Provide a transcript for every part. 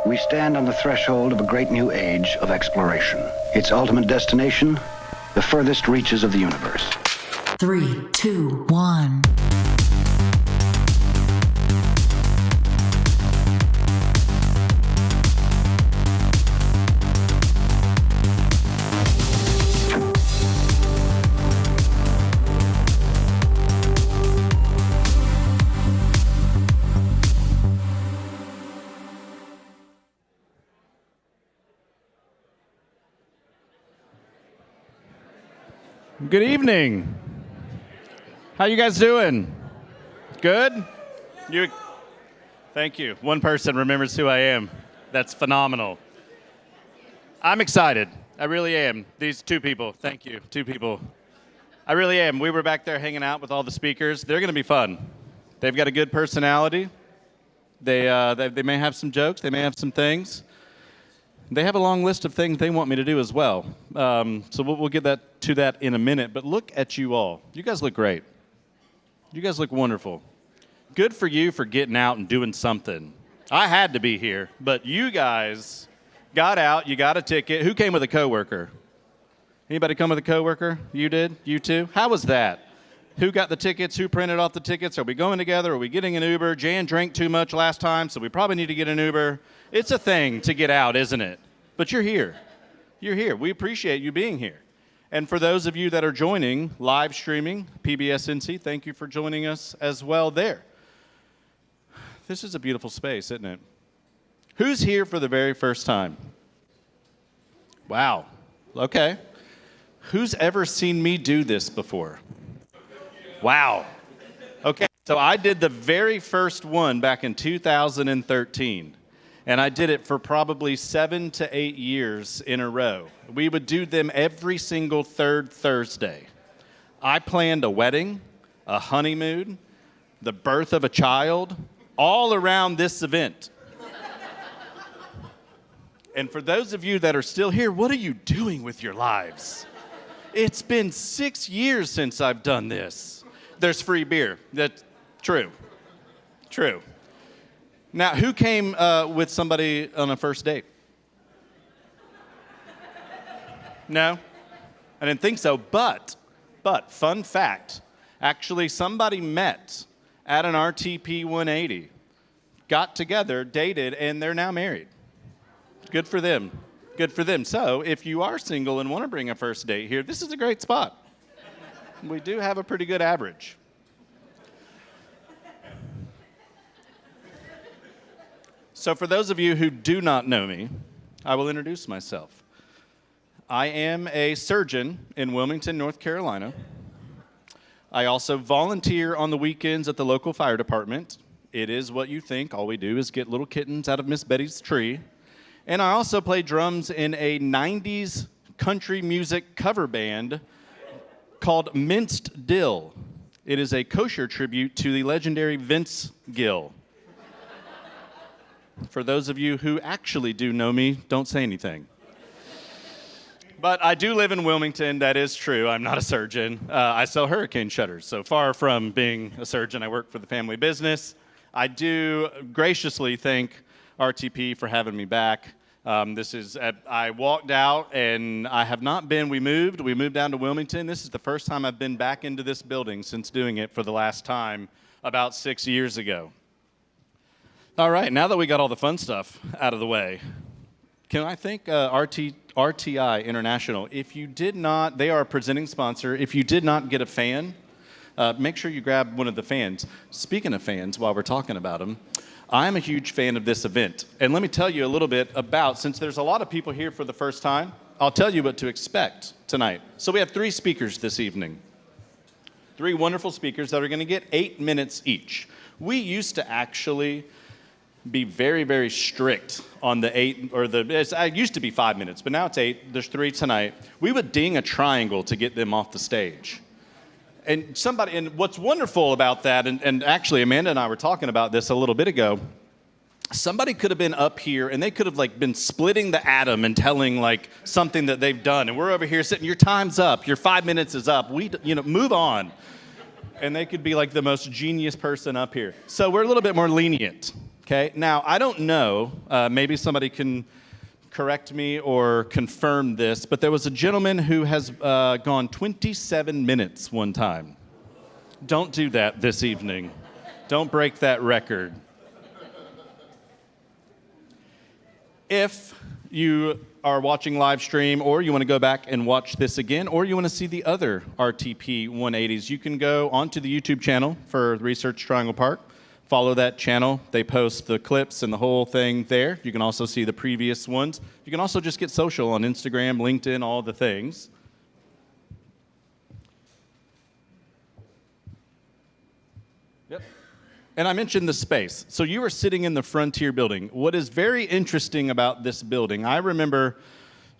We stand on the threshold of a great new age of exploration. Its ultimate destination, the furthest reaches of the universe. 3, 2, 1. Good evening. How you guys doing? Good? Thank you. One person remembers who I am. That's phenomenal. I'm excited. I really am. These two people. Thank you. Two people. I really am. We were back there hanging out with all the speakers. They're going to be fun. They've got a good personality. They may have some jokes. They may have some things. They have a long list of things they want me to do as well. So we'll get to that in a minute. But look at you all. You guys look great. You guys look wonderful. Good for you for getting out and doing something. I had to be here, but you guys got out. You got a ticket. Who came with a coworker? Anybody come with a coworker? You did? You too? How was that? Who got the tickets? Who printed off the tickets? Are we going together? Are we getting an Uber? Jan drank too much last time, so we probably need to get an Uber. It's a thing to get out, isn't it? But you're here. You're here. We appreciate you being here. And for those of you that are joining, live streaming, PBSNC, thank you for joining us as well there. This is a beautiful space, isn't it? Who's here for the very first time? Wow. Okay. Who's ever seen me do this before? Wow. Okay, so I did the very first one back in 2013. And I did it for probably 7 to 8 years in a row. We would do them every single third Thursday. I planned a wedding, a honeymoon, the birth of a child, all around this event. And for those of you that are still here, what are you doing with your lives? It's been 6 years since I've done this. There's free beer. That's true. True. Now, who came with somebody on a first date? No? I didn't think so, but, fun fact, actually somebody met at an RTP180, got together, dated, and they're now married. Good for them. Good for them. So, if you are single and want to bring a first date here, this is a great spot. We do have a pretty good average. So for those of you who do not know me, I will introduce myself. I am a surgeon in Wilmington, North Carolina. I also volunteer on the weekends at the local fire department. It is what you think. All we do is get little kittens out of Miss Betty's tree. And I also play drums in a 90s country music cover band called Minced Dill. It is a kosher tribute to the legendary Vince Gill. For those of you who actually do know me, don't say anything. But I do live in Wilmington, that is true. I'm not a surgeon. I sell hurricane shutters, so far from being a surgeon, I work for the family business. I do graciously thank RTP for having me back. I walked out and I have not been, we moved down to Wilmington. This is the first time I've been back into this building since doing it for the last time about 6 years ago. All right, now that we got all the fun stuff out of the way, can I thank RTI International? If you did not, they are a presenting sponsor. If you did not get a fan, make sure you grab one of the fans. Speaking of fans, while we're talking about them, I'm a huge fan of this event. And let me tell you a little bit about, since there's a lot of people here for the first time, I'll tell you what to expect tonight. So we have 3 speakers this evening. 3 wonderful speakers that are going to get 8 minutes each. We used to actually be very, very strict on the 8, it used to be 5 minutes, but now it's 8. There's 3 tonight. We would ding a triangle to get them off the stage. And what's wonderful about that, and actually Amanda and I were talking about this a little bit ago, somebody could have been up here and they could have been splitting the atom and telling something that they've done. And we're over here sitting, your time's up, your 5 minutes is up, move on. And they could be the most genius person up here. So we're a little bit more lenient. Okay, now I don't know, maybe somebody can correct me or confirm this, but there was a gentleman who has gone 27 minutes one time. Don't do that this evening. Don't break that record. If you are watching live stream, or you want to go back and watch this again, or you want to see the other RTP 180s, you can go onto the YouTube channel for Research Triangle Park. Follow that channel. They post the clips and the whole thing there. You can also see the previous ones. You can also just get social on Instagram, LinkedIn, all the things. Yep. And I mentioned the space. So you were sitting in the Frontier building. What is very interesting about this building, I remember,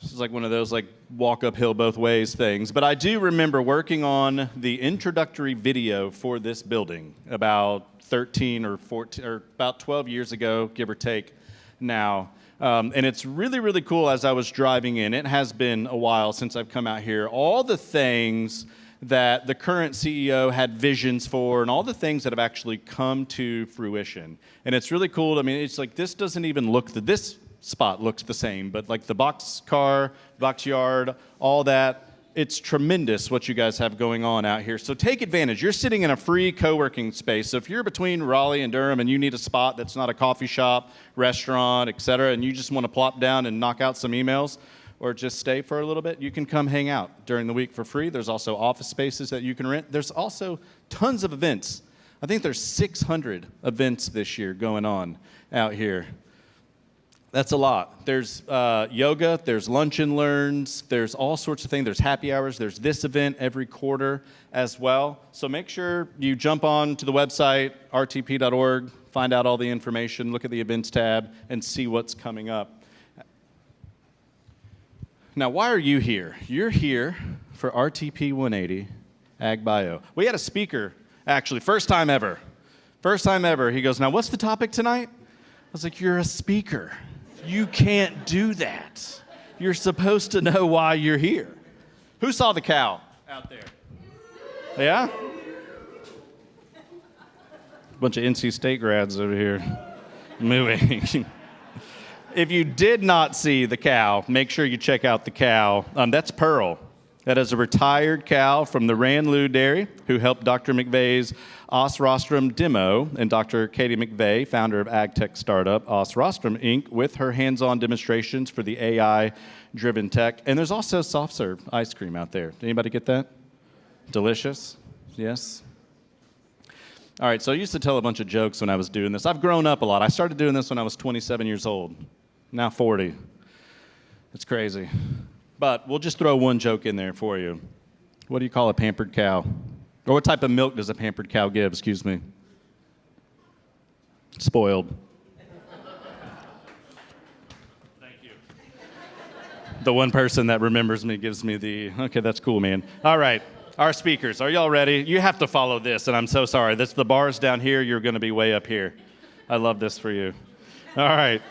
this is like one of those like walk uphill both ways things, but I do remember working on the introductory video for this building about 13 or 14, or about 12 years ago, give or take now. And it's really, really cool as I was driving in. It has been a while since I've come out here. All the things that the current CEO had visions for and all the things that have actually come to fruition. And it's really cool. I mean, it's like this doesn't even look, this spot looks the same, but like the box car, box yard, all that, it's tremendous what you guys have going on out here. So take advantage. You're sitting in a free co-working space. So if you're between Raleigh and Durham and you need a spot that's not a coffee shop, restaurant, et cetera, and you just want to plop down and knock out some emails or just stay for a little bit, you can come hang out during the week for free. There's also office spaces that you can rent. There's also tons of events. I think there's 600 events this year going on out here. That's a lot. There's yoga, there's lunch and learns, there's all sorts of things. There's happy hours, there's this event every quarter as well. So make sure you jump on to the website, rtp.org, find out all the information, look at the events tab, and see what's coming up. Now, why are you here? You're here for RTP 180 Ag Bio. We had a speaker, actually, first time ever. First time ever. He goes, now what's the topic tonight? I was like, you're a speaker. You can't do that. You're supposed to know why you're here. Who saw the cow out there? Yeah? Bunch of NC State grads over here mooing. If you did not see the cow, make sure you check out the cow. That's Pearl. That is a retired cow from the Ranloo Dairy who helped Dr. McVeigh's Os Rostrum demo, and Dr. Katie McVeigh, founder of AgTech startup Os Rostrum Inc., with her hands-on demonstrations for the AI-driven tech. And there's also soft serve ice cream out there. Did anybody get that? Delicious? Yes? All right, so I used to tell a bunch of jokes when I was doing this. I've grown up a lot. I started doing this when I was 27 years old. Now 40. It's crazy. But we'll just throw one joke in there for you. What do you call a pampered cow? Or what type of milk does a pampered cow give? Excuse me. Spoiled. Thank you. The one person that remembers me gives me the, okay, that's cool, man. All right, our speakers, are y'all ready? You have to follow this, and I'm so sorry. The bar's down here, you're going to be way up here. I love this for you. All right.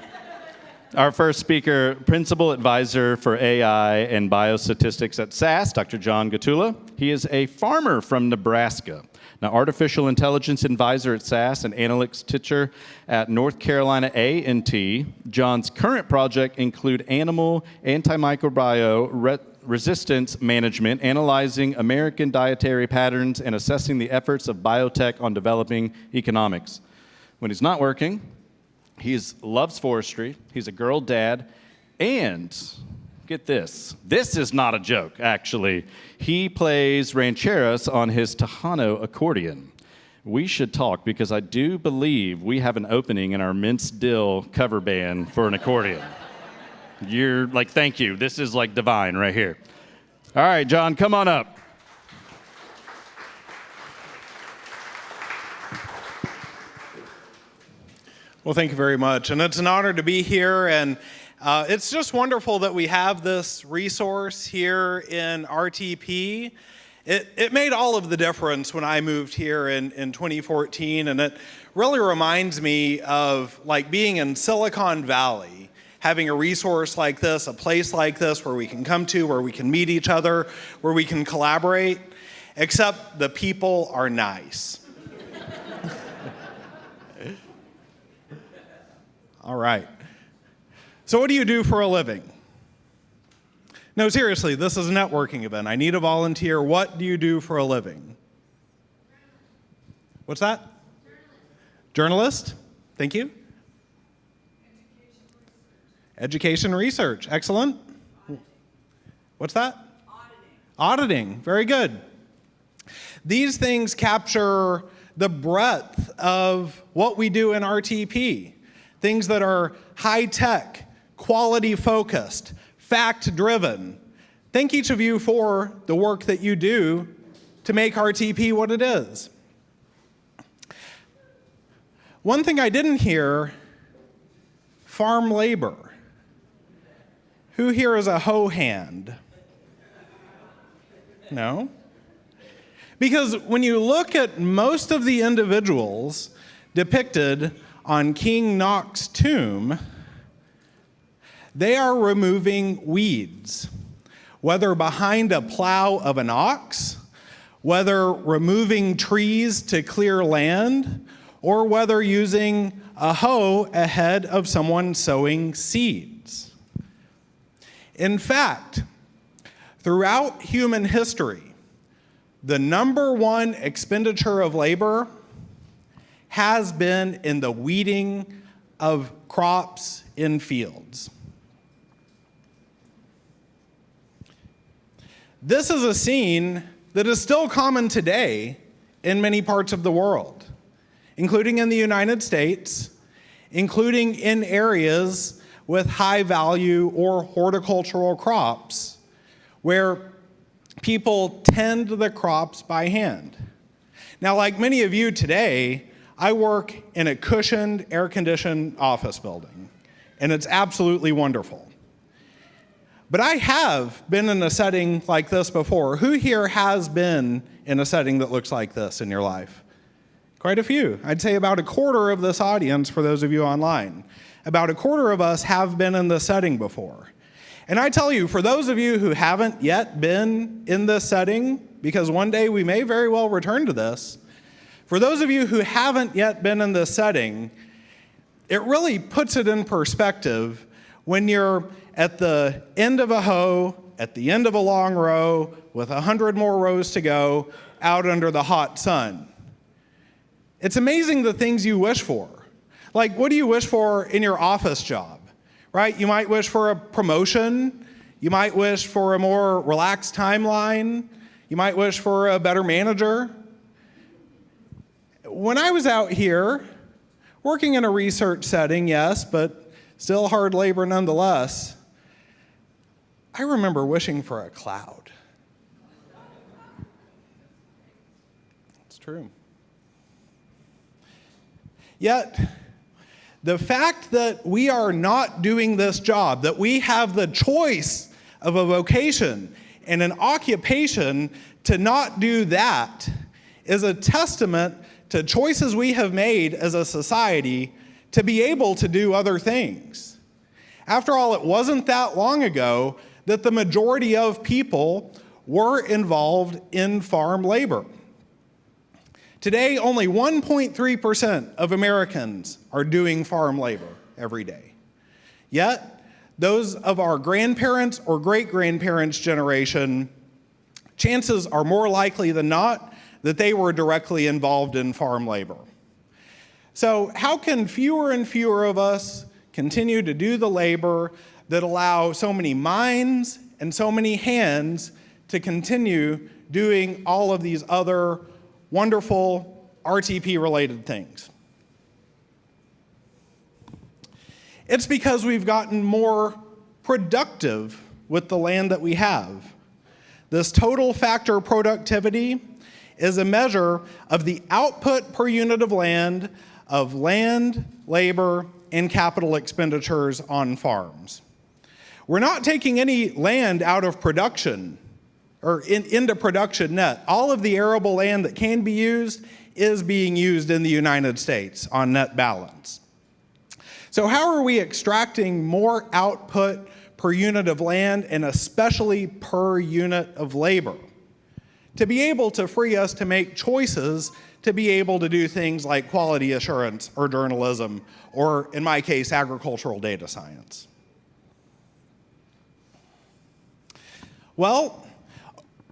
Our first speaker, Principal Advisor for AI and Biostatistics at SAS, Dr. John Gatula. He is a farmer from Nebraska. Now, Artificial Intelligence Advisor at SAS and Analytics Teacher at North Carolina A&T. John's current project include animal antimicrobial resistance management, analyzing American dietary patterns, and assessing the efforts of biotech on developing economics. When he's not working, he loves forestry, he's a girl dad, and get this is not a joke, actually. He plays rancheras on his Tejano accordion. We should talk because I do believe we have an opening in our Minced Dill cover band for an accordion. You're like, thank you. This is like divine right here. All right, John, come on up. Well, thank you very much. And it's an honor to be here. And it's just wonderful that we have this resource here in RTP. It made all of the difference when I moved here in 2014. And it really reminds me of like being in Silicon Valley, having a resource like this, a place like this where we can come to, where we can meet each other, where we can collaborate, except the people are nice. All right. So what do you do for a living? No, seriously, this is a networking event. I need a volunteer. What do you do for a living? What's that? Journalist. Thank you. Education research. Excellent. What's that? Auditing. Very good. These things capture the breadth of what we do in RTP. Things that are high-tech, quality-focused, fact-driven. Thank each of you for the work that you do to make RTP what it is. One thing I didn't hear, farm labor. Who here is a hoe hand? No? Because when you look at most of the individuals depicted on King Knox's tomb, they are removing weeds, whether behind a plow of an ox, whether removing trees to clear land, or whether using a hoe ahead of someone sowing seeds. In fact, throughout human history, the number one expenditure of labor has been in the weeding of crops in fields. This is a scene that is still common today in many parts of the world, including in the United States, including in areas with high value or horticultural crops where people tend the crops by hand. Now, like many of you today, I work in a cushioned, air-conditioned office building, and it's absolutely wonderful. But I have been in a setting like this before. Who here has been in a setting that looks like this in your life? Quite a few. I'd say about a quarter of this audience for those of you online. About a quarter of us have been in this setting before. And I tell you, for those of you who haven't yet been in this setting, because one day we may very well return to this, for those of you who haven't yet been in this setting, it really puts it in perspective when you're at the end of a hoe, at the end of a long row, with 100 more rows to go, out under the hot sun. It's amazing the things you wish for. Like, what do you wish for in your office job, right? You might wish for a promotion. You might wish for a more relaxed timeline. You might wish for a better manager. When I was out here, working in a research setting, yes, but still hard labor nonetheless, I remember wishing for a cloud. It's true. Yet, the fact that we are not doing this job, that we have the choice of a vocation and an occupation to not do that, is a testament to choices we have made as a society to be able to do other things. After all, it wasn't that long ago that the majority of people were involved in farm labor. Today, only 1.3% of Americans are doing farm labor every day. Yet, those of our grandparents' or great-grandparents' generation, chances are more likely than not that they were directly involved in farm labor. So how can fewer and fewer of us continue to do the labor that allow so many minds and so many hands to continue doing all of these other wonderful RTP-related things? It's because we've gotten more productive with the land that we have. This total factor productivity is a measure of the output per unit of land, labor, and capital expenditures on farms. We're not taking any land out of production or into production net. All of the arable land that can be used is being used in the United States on net balance. So how are we extracting more output per unit of land and especially per unit of labor? to be able to free us to make choices to be able to do things like quality assurance or journalism, or in my case, agricultural data science. Well,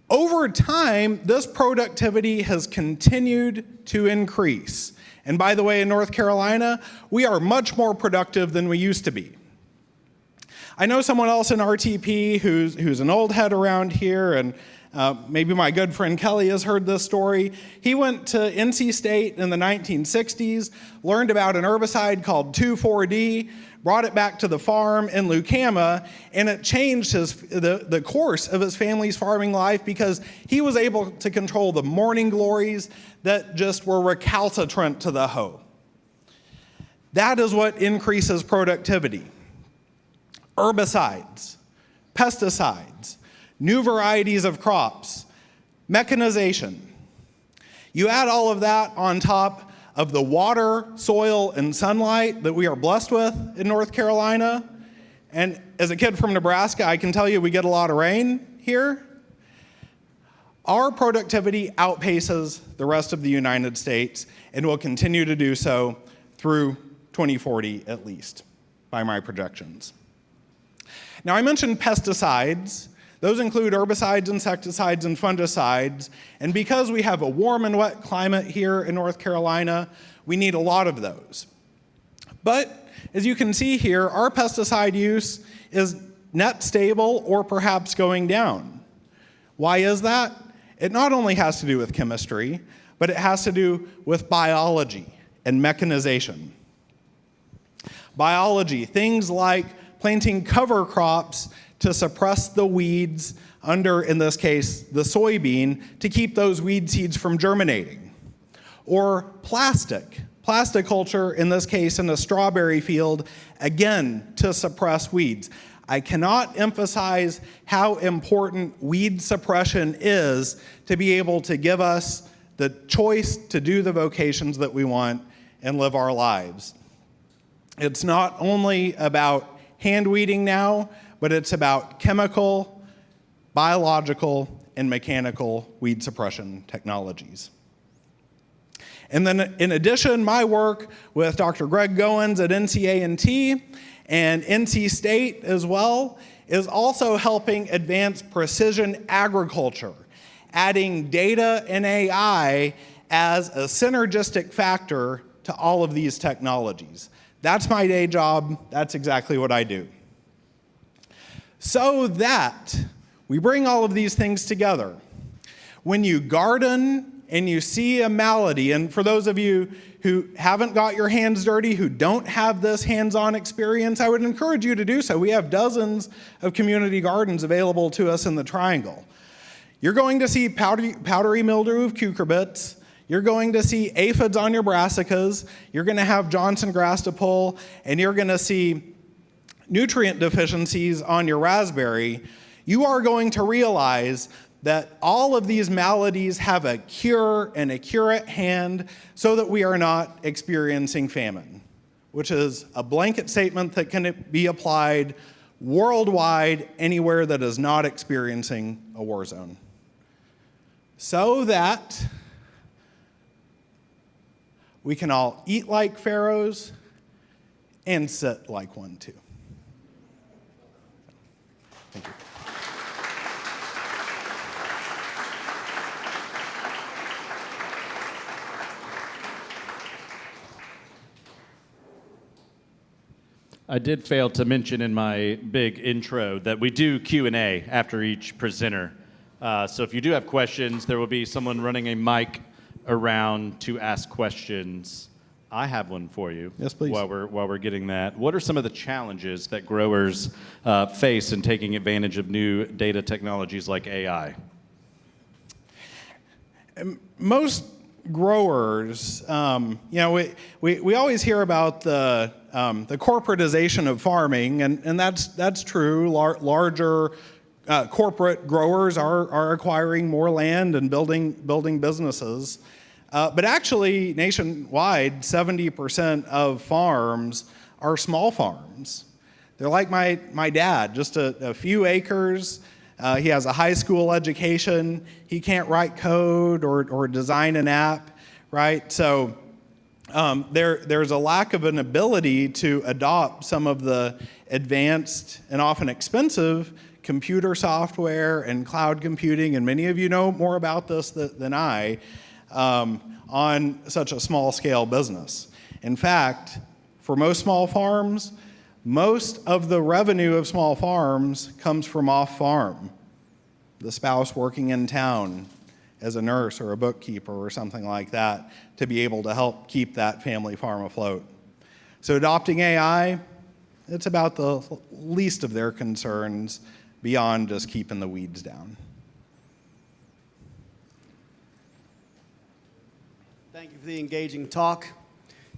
over time, this productivity has continued to increase. And by the way, in North Carolina, we are much more productive than we used to be. I know someone else in RTP who's an old head around here, and maybe my good friend Kelly has heard this story. He went to NC State in the 1960s, learned about an herbicide called 2,4-D, brought it back to the farm in Lucama, and it changed the course of his family's farming life because he was able to control the morning glories that just were recalcitrant to the hoe. That is what increases productivity. Herbicides, pesticides, new varieties of crops, mechanization. You add all of that on top of the water, soil, and sunlight that we are blessed with in North Carolina. And as a kid from Nebraska, I can tell you we get a lot of rain here. Our productivity outpaces the rest of the United States and will continue to do so through 2040 at least, by my projections. Now, I mentioned pesticides. Those include herbicides, insecticides, and fungicides. And because we have a warm and wet climate here in North Carolina, we need a lot of those. But as you can see here, our pesticide use is net stable or perhaps going down. Why is that? It not only has to do with chemistry, but it has to do with biology and mechanization. Biology, things like planting cover crops to suppress the weeds under, in this case, the soybean, to keep those weed seeds from germinating. Or plastic culture, in this case in a strawberry field, again, to suppress weeds. I cannot emphasize how important weed suppression is to be able to give us the choice to do the vocations that we want and live our lives. It's not only about hand weeding now, but it's about chemical, biological, and mechanical weed suppression technologies. And then in addition, my work with Dr. Greg Goins at NCA&T and NC State as well is also helping advance precision agriculture, adding data and AI as a synergistic factor to all of these technologies. That's my day job. That's exactly what I do. So that we bring all of these things together. When you garden and you see a malady, and for those of you who haven't got your hands dirty, who don't have this hands-on experience, I would encourage you to do so. We have dozens of community gardens available to us in the Triangle. You're going to see powdery mildew of cucurbits. You're going to see aphids on your brassicas. You're going to have Johnson grass to pull, and you're going to see nutrient deficiencies on your raspberry. You are going to realize that all of these maladies have a cure and a cure at hand so that we are not experiencing famine, which is a blanket statement that can be applied worldwide anywhere that is not experiencing a war zone. So that we can all eat like pharaohs and sit like one too. Thank you. I did fail to mention in my big intro that we do Q&A after each presenter. So if you do have questions, there will be someone running a mic around to ask questions. I have one for you. Yes, please. While we're getting that, what are some of the challenges that growers face in taking advantage of new data technologies like AI? Most growers, we always hear about the corporatization of farming, and that's true. Larger corporate growers are acquiring more land and building businesses. But actually, nationwide, 70% of farms are small farms. They're like my dad, just a few acres, He has a high school education. He can't write code or design an app, right? So there's a lack of an ability to adopt some of the advanced and often expensive computer software and cloud computing, and many of you know more about this than I, on such a small scale business. In fact, for most small farms, most of the revenue of small farms comes from off-farm. The spouse working in town as a nurse or a bookkeeper or something like that to be able to help keep that family farm afloat. So adopting AI, it's about the least of their concerns beyond just keeping the weeds down. Thank you for the engaging talk.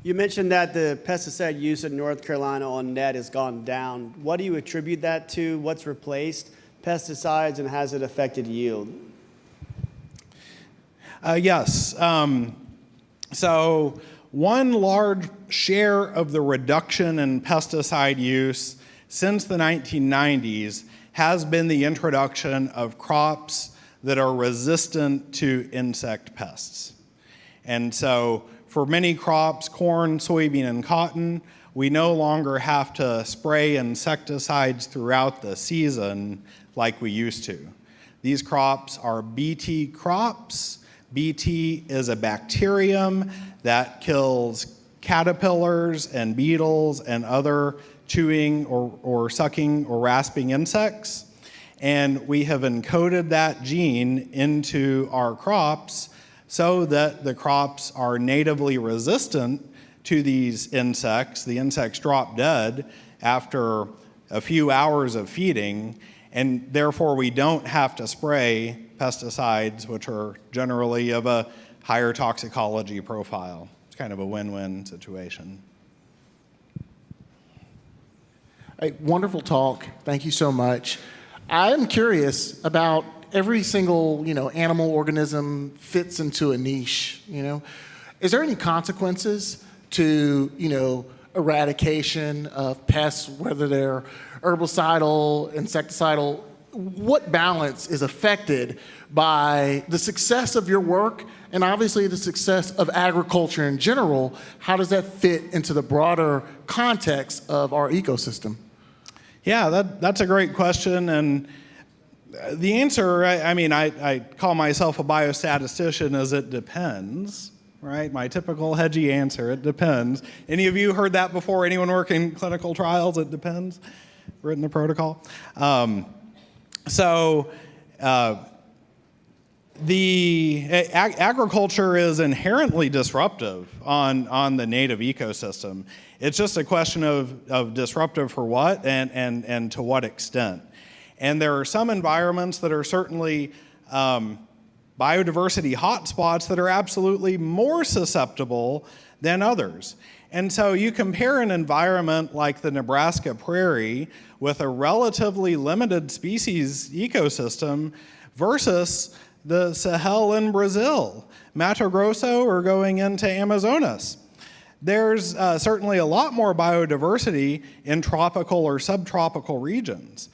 You mentioned that the pesticide use in North Carolina on net has gone down. What do you attribute that to? What's replaced pesticides, and has it affected yield? Yes. So one large share of the reduction in pesticide use since the 1990s has been the introduction of crops that are resistant to insect pests. And so for many crops, corn, soybean, and cotton, we no longer have to spray insecticides throughout the season like we used to. These crops are Bt crops. Bt is a bacterium that kills caterpillars and beetles and other chewing or sucking or rasping insects. And we have encoded that gene into our crops so that the crops are natively resistant to these insects. The insects drop dead after a few hours of feeding, and therefore we don't have to spray pesticides, which are generally of a higher toxicology profile. It's kind of a win-win situation. Hey, wonderful talk. Thank you so much. I'm curious about every single, animal organism fits into a niche, Is there any consequences to, eradication of pests, whether they're herbicidal, insecticidal? What balance is affected by the success of your work and obviously the success of agriculture in general? How does that fit into the broader context of our ecosystem? Yeah, that's a great question. And the answer, I call myself a biostatistician, is it depends, right? My typical hedgy answer, it depends. Any of you heard that before? Anyone work in clinical trials? It depends, written the protocol. Agriculture is inherently disruptive on the native ecosystem. It's just a question of disruptive for what and to what extent. And there are some environments that are certainly biodiversity hotspots that are absolutely more susceptible than others. And so you compare an environment like the Nebraska prairie with a relatively limited species ecosystem versus the Sahel in Brazil, Mato Grosso, or going into Amazonas. There's certainly a lot more biodiversity in tropical or subtropical regions.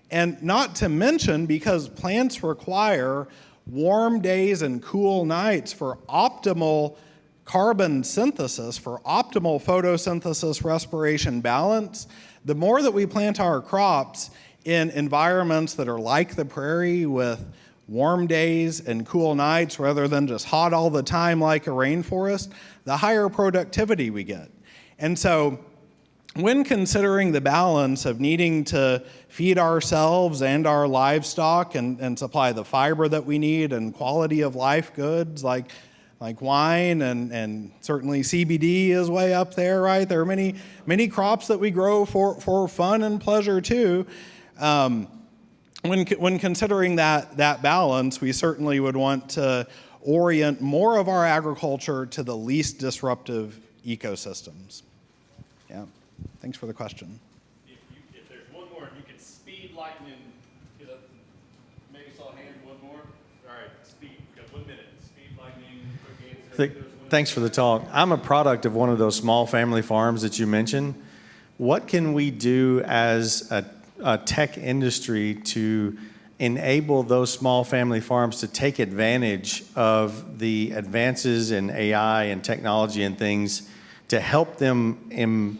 And not to mention, because plants require warm days and cool nights for optimal carbon synthesis, for optimal photosynthesis respiration balance, the more that we plant our crops in environments that are like the prairie with warm days and cool nights rather than just hot all the time like a rainforest, the higher productivity we get. And so when considering the balance of needing to feed ourselves and our livestock and supply the fiber that we need and quality of life goods like wine and certainly CBD is way up there, right? There are many crops that we grow for fun and pleasure too. When considering that balance, we certainly would want to orient more of our agriculture to the least disruptive ecosystems. Yeah, thanks for the question. If there's one more, if you could speed lightning, maybe saw a hand, one more. All right, speed, we've got 1 minute. Speed lightning, quick answer. Thanks for the talk. I'm a product of one of those small family farms that you mentioned. What can we do as a tech industry to enable those small family farms to take advantage of the advances in AI and technology and things to help them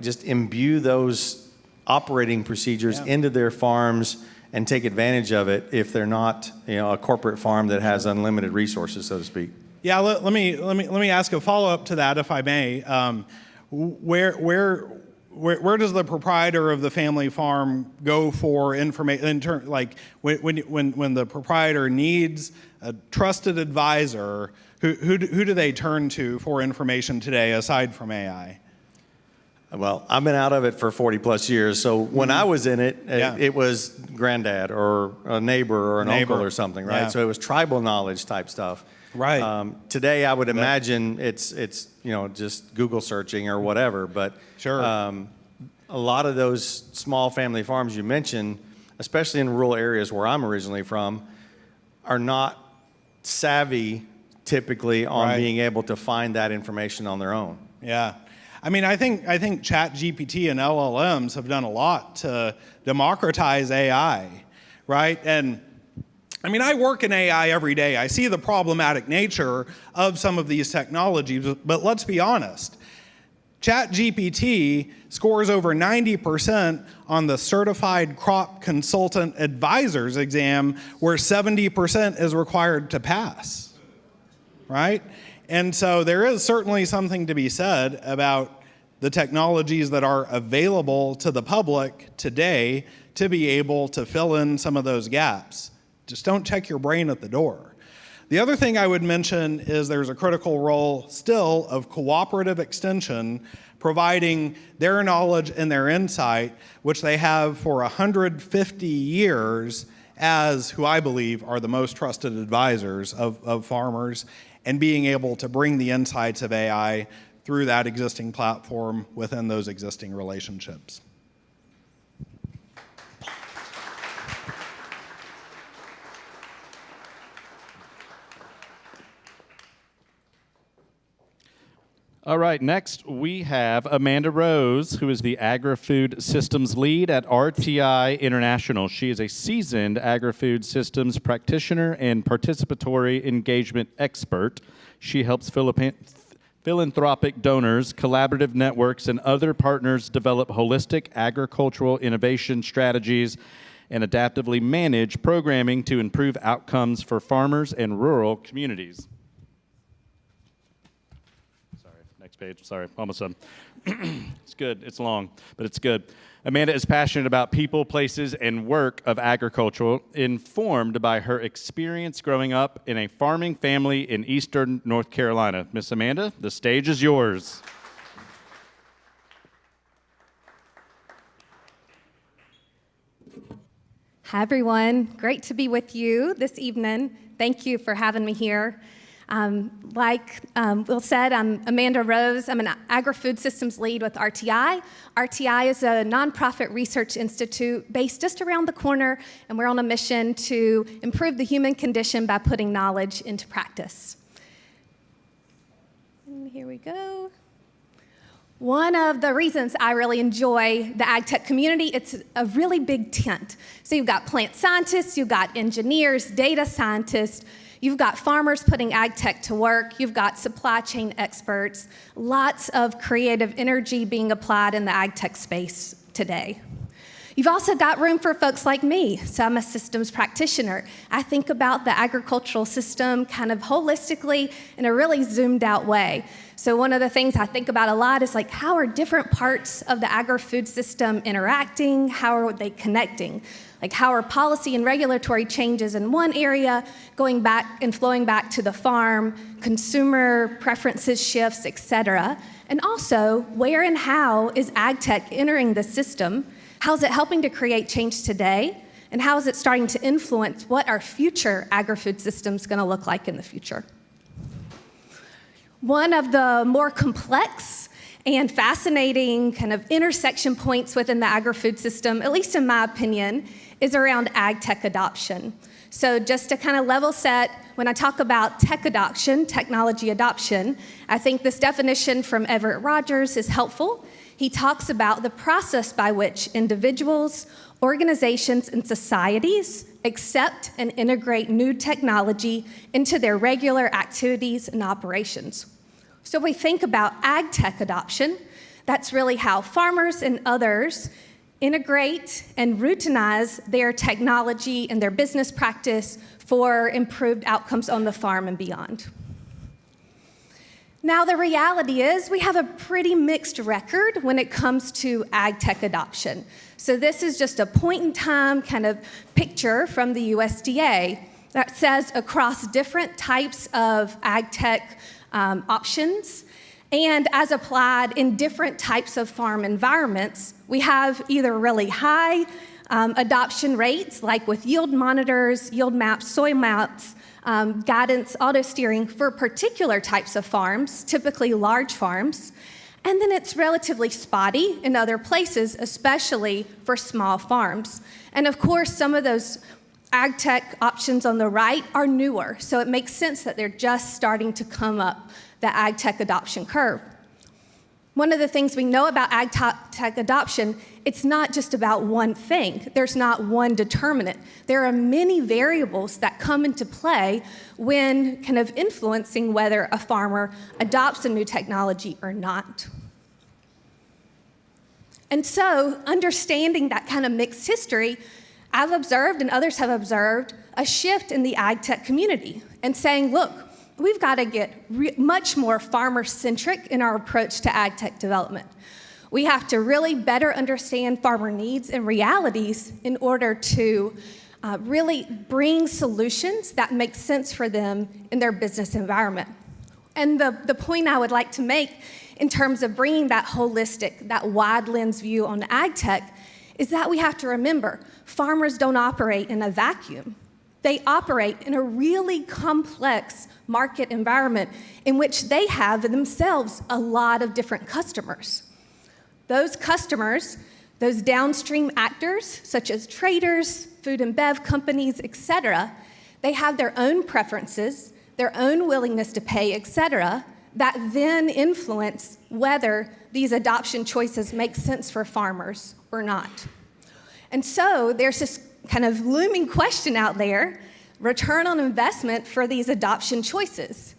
just imbue those operating procedures into their farms and take advantage of it if they're not, a corporate farm that has unlimited resources, so to speak. Yeah, let me ask a follow-up to that, if I may. Where does the proprietor of the family farm go for information? When the proprietor needs a trusted advisor, who do they turn to for information today aside from AI? Well, I've been out of it for 40 plus years. So when I was in it, it was granddad or a neighbor or an uncle or something, right? Yeah. So it was tribal knowledge type stuff. Right. Today, I would imagine it's just Google searching or whatever. But sure. A lot of those small family farms you mentioned, especially in rural areas where I'm originally from, are not savvy typically on being able to find that information on their own. Yeah. I mean, I think ChatGPT and LLMs have done a lot to democratize AI, right? And I mean, I work in AI every day. I see the problematic nature of some of these technologies, but let's be honest. ChatGPT scores over 90% on the Certified Crop Consultant Advisors exam, where 70% is required to pass, right? And so there is certainly something to be said about the technologies that are available to the public today to be able to fill in some of those gaps. Just don't check your brain at the door. The other thing I would mention is there's a critical role still of cooperative extension, providing their knowledge and their insight, which they have for 150 years as who I believe are the most trusted advisors of farmers, and being able to bring the insights of AI through that existing platform within those existing relationships. All right, next we have Amanda Rose, who is the agri-food systems lead at RTI International. She is a seasoned agri-food systems practitioner and participatory engagement expert. She helps philanthropic donors, collaborative networks, and other partners develop holistic agricultural innovation strategies and adaptively manage programming to improve outcomes for farmers and rural communities. Page. Sorry, almost done. It's good. It's long, but it's good. Amanda is passionate about people, places, and work of agriculture, informed by her experience growing up in a farming family in eastern North Carolina. Miss Amanda, the stage is yours. Hi, everyone. Great to be with you this evening. Thank you for having me here. Like Will said, I'm Amanda Rose. I'm an agri-food systems lead with RTI. RTI is a nonprofit research institute based just around the corner, and we're on a mission to improve the human condition by putting knowledge into practice. And here we go. One of the reasons I really enjoy the AgTech community, it's a really big tent. So you've got plant scientists, you've got engineers, data scientists, you've got farmers putting AgTech to work, you've got supply chain experts, lots of creative energy being applied in the AgTech space today. You've also got room for folks like me. So I'm a systems practitioner. I think about the agricultural system kind of holistically in a really zoomed out way. So one of the things I think about a lot is like, how are different parts of the agri-food system interacting? How are they connecting? Like, how are policy and regulatory changes in one area going back and flowing back to the farm, consumer preferences shifts, et cetera? And also, where and how is AgTech entering the system? How is it helping to create change today? And how is it starting to influence what our future agri-food system is going to look like in the future? One of the more complex and fascinating kind of intersection points within the agri-food system, at least in my opinion, is around AgTech adoption. So just to kind of level set, when I talk about tech adoption, technology adoption, I think this definition from Everett Rogers is helpful. he talks about the process by which individuals, organizations, and societies accept and integrate new technology into their regular activities and operations. So we think about AgTech adoption. That's really how farmers and others integrate and routinize their technology and their business practice for improved outcomes on the farm and beyond. Now, the reality is we have a pretty mixed record when it comes to AgTech adoption. So this is just a point-in-time kind of picture from the USDA that says across different types of AgTech options and as applied in different types of farm environments, we have either really high adoption rates, like with yield monitors, yield maps, soil maps, guidance, auto steering for particular types of farms, typically large farms, and then it's relatively spotty in other places, especially for small farms. And of course, some of those AgTech options on the right are newer, so it makes sense that they're just starting to come up the AgTech adoption curve. One of the things we know about AgTech adoption, it's not just about one thing. There's not one determinant. There are many variables that come into play when kind of influencing whether a farmer adopts a new technology or not. And so, understanding that kind of mixed history, I've observed and others have observed a shift in the AgTech community and saying, look, we've got to get much more farmer-centric in our approach to AgTech development. We have to really better understand farmer needs and realities in order to really bring solutions that make sense for them in their business environment. And the point I would like to make in terms of bringing that holistic, that wide lens view on AgTech is that we have to remember farmers don't operate in a vacuum. They operate in a really complex market environment in which they have themselves a lot of different customers. Those customers, those downstream actors, such as traders, food and bev companies, et cetera, they have their own preferences, their own willingness to pay, et cetera, that then influence whether these adoption choices make sense for farmers or not. And so there's this kind of looming question out there, return on investment for these adoption choices.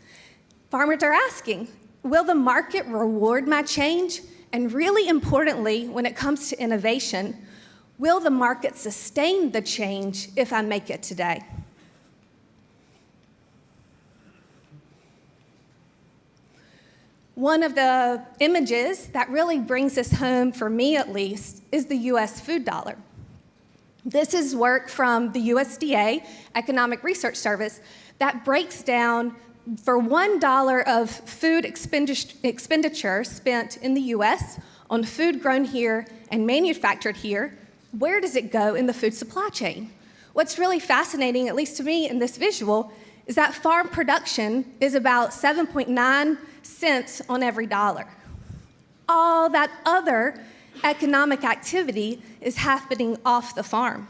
Farmers are asking, will the market reward my change? And really importantly, when it comes to innovation, will the market sustain the change if I make it today? One of the images that really brings this home, for me at least, is the US food dollar. This is work from the USDA, Economic Research Service, that breaks down for $1 of food expenditure spent in the US on food grown here and manufactured here, where does it go in the food supply chain? What's really fascinating, at least to me in this visual, is that farm production is about 7.9 cents on every dollar. All that other economic activity is happening off the farm.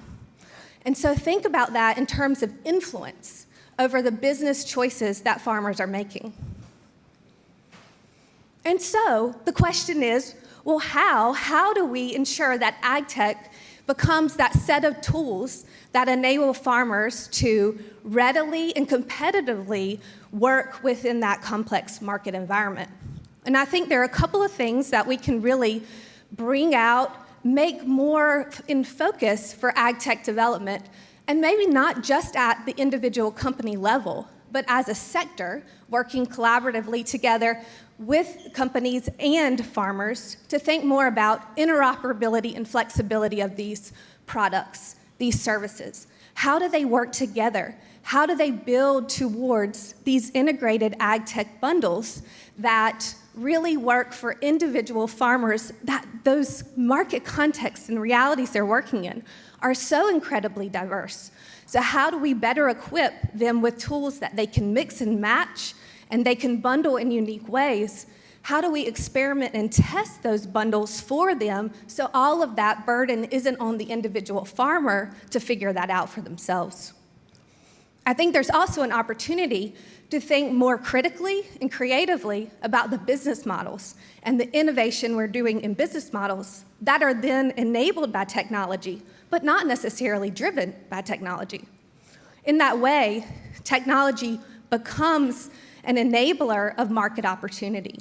And so think about that in terms of influence over the business choices that farmers are making. And so the question is, well, how do we ensure that AgTech becomes that set of tools that enable farmers to readily and competitively work within that complex market environment? And I think there are a couple of things that we can really bring out, make more in focus for AgTech development, and maybe not just at the individual company level, but as a sector, working collaboratively together with companies and farmers to think more about interoperability and flexibility of these products, these services. How do they work together? How do they build towards these integrated AgTech bundles that really work for individual farmers, that those market contexts and realities they're working in are so incredibly diverse. So how do we better equip them with tools that they can mix and match and they can bundle in unique ways? How do we experiment and test those bundles for them so all of that burden isn't on the individual farmer to figure that out for themselves? I think there's also an opportunity to think more critically and creatively about the business models and the innovation we're doing in business models that are then enabled by technology, but not necessarily driven by technology. In that way, technology becomes an enabler of market opportunity.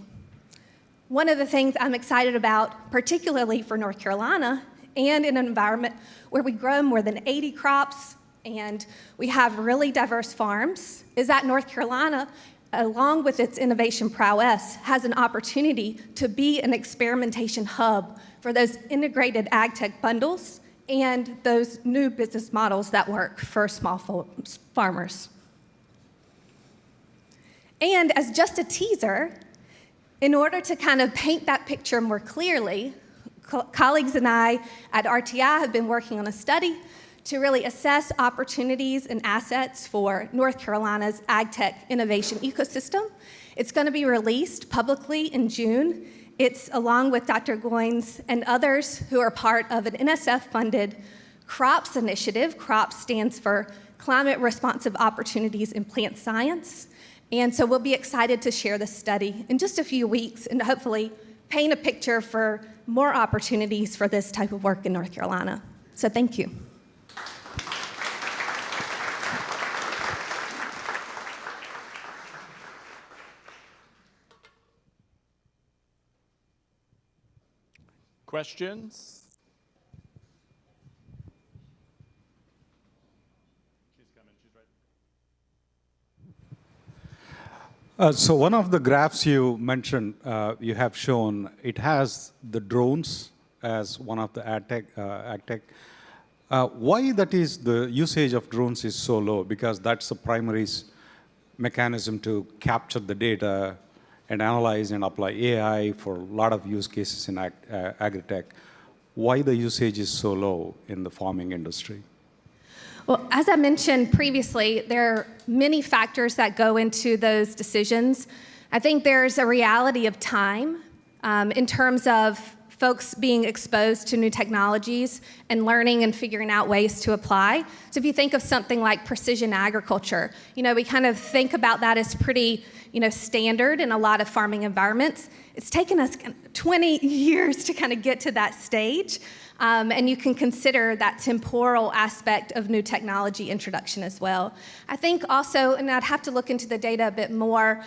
One of the things I'm excited about, particularly for North Carolina, and in an environment where we grow more than 80 crops and we have really diverse farms, is that North Carolina, along with its innovation prowess, has an opportunity to be an experimentation hub for those integrated AgTech bundles and those new business models that work for small farmers. And as just a teaser, in order to kind of paint that picture more clearly, colleagues and I at RTI have been working on a study to really assess opportunities and assets for North Carolina's AgTech innovation ecosystem. It's going to be released publicly in June. It's along with Dr. Goins and others who are part of an NSF-funded CROPS initiative. CROPS stands for Climate Responsive Opportunities in Plant Science. And so we'll be excited to share this study in just a few weeks and hopefully paint a picture for more opportunities for this type of work in North Carolina. So thank you. Questions? So one of the graphs you mentioned, you have shown, it has the drones as one of the AgTech. Why that is the usage of drones is so low? Because that's the primary mechanism to capture the data and analyze and apply AI for a lot of use cases in agri-tech. Why the usage is so low in the farming industry? Well, as I mentioned previously, there are many factors that go into those decisions. I think there's a reality of time in terms of folks being exposed to new technologies and learning and figuring out ways to apply. So if you think of something like precision agriculture, we kind of think about that as pretty, standard in a lot of farming environments. It's taken us 20 years to kind of get to that stage. And you can consider that temporal aspect of new technology introduction as well. I think also, and I'd have to look into the data a bit more,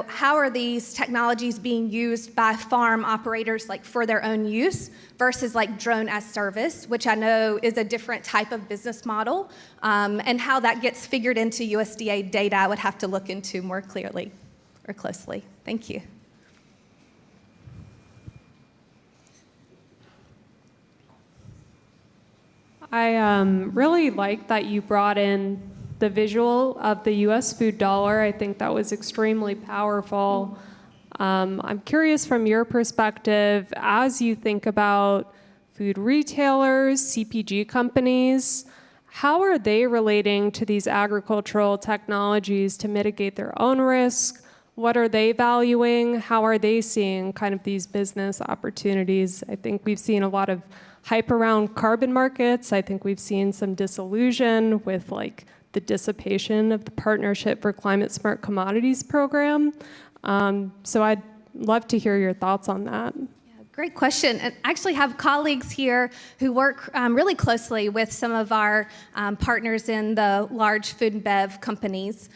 how are these technologies being used by farm operators like for their own use versus like drone as service, which I know is a different type of business model, and how that gets figured into USDA data I would have to look into more clearly or closely. Thank you. I really like that you brought in the visual of the U.S. food dollar. I think that was extremely powerful. I'm curious from your perspective, as you think about food retailers, CPG companies, how are they relating to these agricultural technologies to mitigate their own risk? What are they valuing? How are they seeing kind of these business opportunities? I think we've seen a lot of hype around carbon markets. I think we've seen some disillusion with like the dissipation of the Partnership for Climate Smart Commodities program. So I'd love to hear your thoughts on that. Yeah, great question. And I actually have colleagues here who work really closely with some of our partners in the large food and bev companies.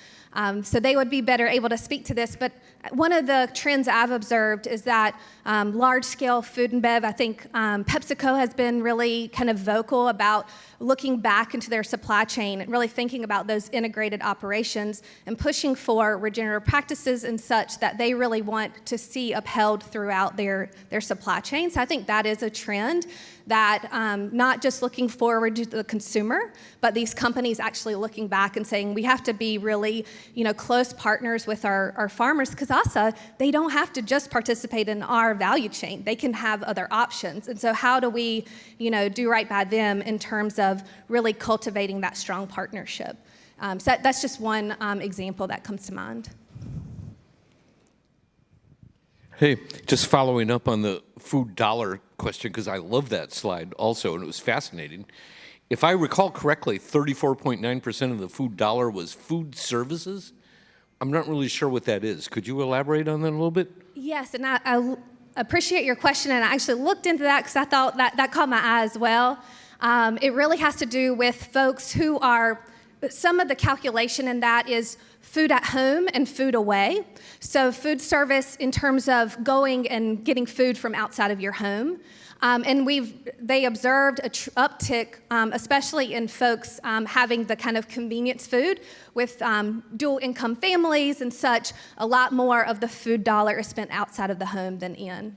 So they would be better able to speak to this. But one of the trends I've observed is that large-scale food and bev, I think PepsiCo has been really kind of vocal about looking back into their supply chain and really thinking about those integrated operations and pushing for regenerative practices and such that they really want to see upheld throughout their supply chain. So I think that is a trend that not just looking forward to the consumer, but these companies actually looking back and saying we have to be really, close partners with our farmers, because also they don't have to just participate in our value chain. They can have other options. And so how do we, do right by them in terms of really cultivating that strong partnership? So that's just one example that comes to mind. Hey, just following up on the food dollar question, because I love that slide also, and it was fascinating. If I recall correctly, 34.9% of the food dollar was food services. I'm not really sure what that is. Could you elaborate on that a little bit? Yes, and I appreciate your question, and I actually looked into that because I thought that caught my eye as well. It really has to do with folks who are, some of the calculation in that is food at home and food away. So food service in terms of going and getting food from outside of your home. And they observed an uptick, especially in folks having the kind of convenience food with dual income families and such. A lot more of the food dollar is spent outside of the home than in.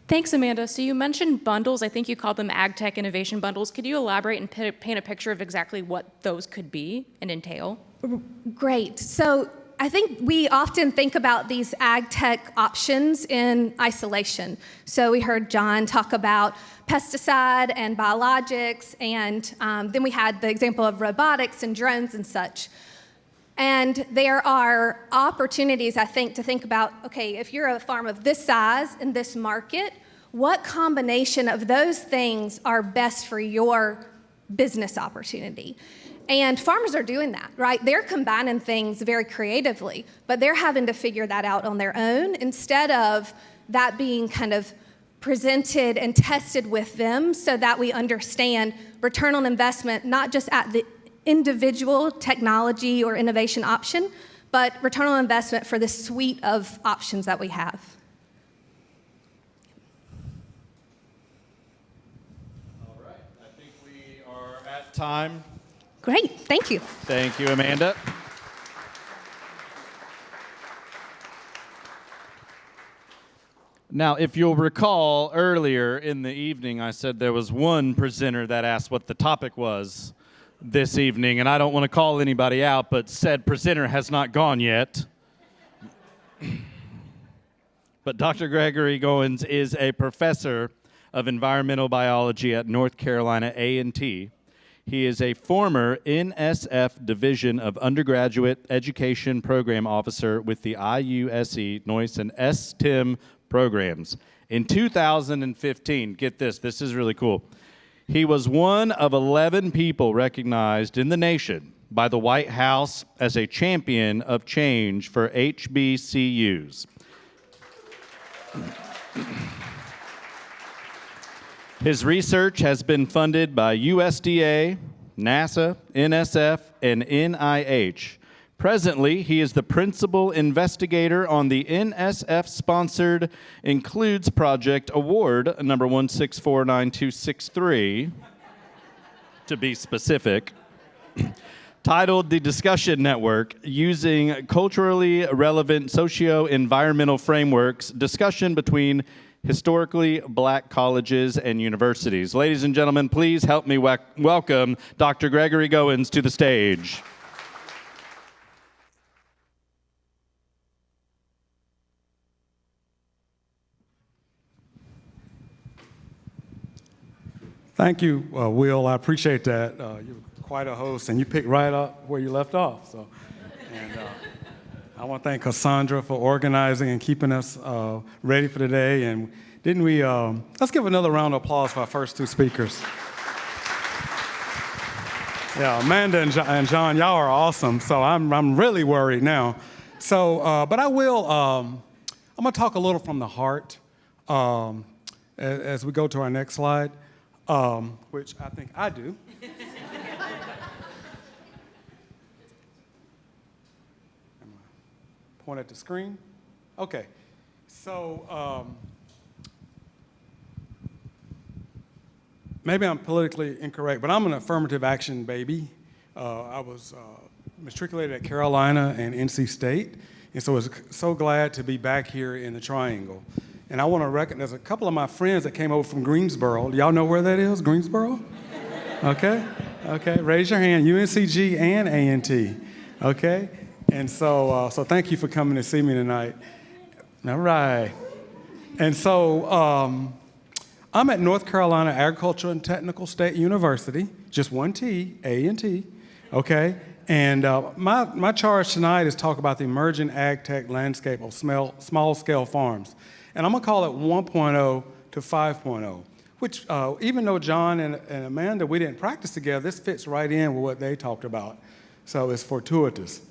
Thanks, Amanda. So you mentioned bundles. I think you called them AgTech innovation bundles. Could you elaborate and paint a picture of exactly what those could be and entail? Great. So I think we often think about these AgTech options in isolation. So we heard John talk about pesticide and biologics, and then we had the example of robotics and drones and such. And there are opportunities, I think, to think about, okay, if you're a farm of this size in this market, what combination of those things are best for your business opportunity? And farmers are doing that, right? They're combining things very creatively, but they're having to figure that out on their own instead of that being kind of presented and tested with them so that we understand return on investment, not just at the individual technology or innovation option, but return on investment for the suite of options that we have. All right, I think we are at time. Great, thank you. Thank you, Amanda. Now, if you'll recall, earlier in the evening, I said there was one presenter that asked what the topic was this evening, and I don't want to call anybody out, but said presenter has not gone yet. But Dr. Gregory Goins is a professor of environmental biology at North Carolina A&T. He is a former NSF Division of Undergraduate Education Program Officer with the IUSE, NOIS, and STEM programs. In 2015, get this, this is really cool. He was one of 11 people recognized in the nation by the White House as a champion of change for HBCUs. His research has been funded by USDA, NASA, NSF, and NIH. Presently, he is the principal investigator on the NSF-sponsored Includes Project Award number 1649263, to be specific, titled The Discussion Network, Using Culturally Relevant Socio-Environmental Frameworks, Discussion Between Historically Black Colleges and Universities. Ladies and gentlemen, please help me welcome Dr. Gregory Goins to the stage. Thank you, Will. I appreciate that. You're quite a host, and you picked right up where you left off. So, and I want to thank Cassandra for organizing and keeping us ready for today. And didn't we? Let's give another round of applause for our first two speakers. Yeah, Amanda and John, y'all are awesome. So I'm really worried now. So, but I will. I'm going to talk a little from the heart as we go to our next slide. Which I think I do. Point at the screen. Okay. So maybe I'm politically incorrect, but I'm an affirmative action baby. I was matriculated at Carolina and NC State, and so I was so glad to be back here in the Triangle. And I want to recognize a couple of my friends that came over from Greensboro. Do y'all know where that is, Greensboro? Okay, okay, raise your hand, UNCG and A&T, okay? And so thank you for coming to see me tonight. All right. And so I'm at North Carolina Agricultural and Technical State University, just one T, A&T, okay? And my charge tonight is talk about the emerging ag tech landscape of small-scale farms. And I'm going to call it 1.0 to 5.0. which even though John and Amanda, we didn't practice together, this fits right in with what they talked about. So it's fortuitous.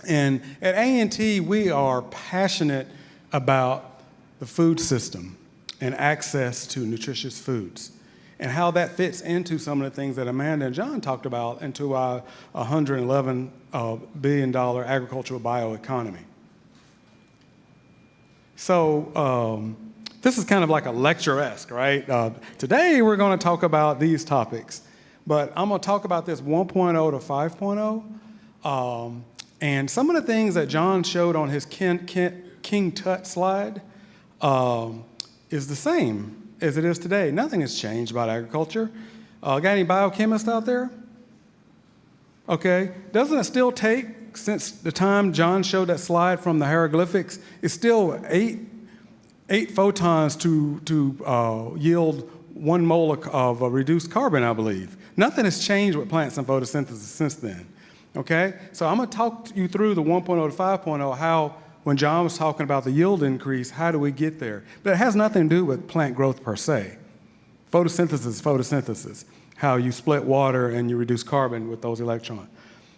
And at A&T, we are passionate about the food system and access to nutritious foods and how that fits into some of the things that Amanda and John talked about into our $111 billion agricultural bioeconomy. So this is kind of like a lecture-esque, right? Today we're going to talk about these topics, but I'm going to talk about this 1.0 to 5.0. And some of the things that John showed on his King Tut slide is the same as it is today. Nothing has changed about agriculture. Got any biochemists out there? Okay. Doesn't it still take, since the time John showed that slide from the hieroglyphics, it's still eight photons to yield 1 mole of reduced carbon, I believe. Nothing has changed with plants and photosynthesis since then. Okay? So I'm going to talk you through the 1.0 to 5.0, how when John was talking about the yield increase, how do we get there? But it has nothing to do with plant growth per se. Photosynthesis is photosynthesis, how you split water and you reduce carbon with those electrons.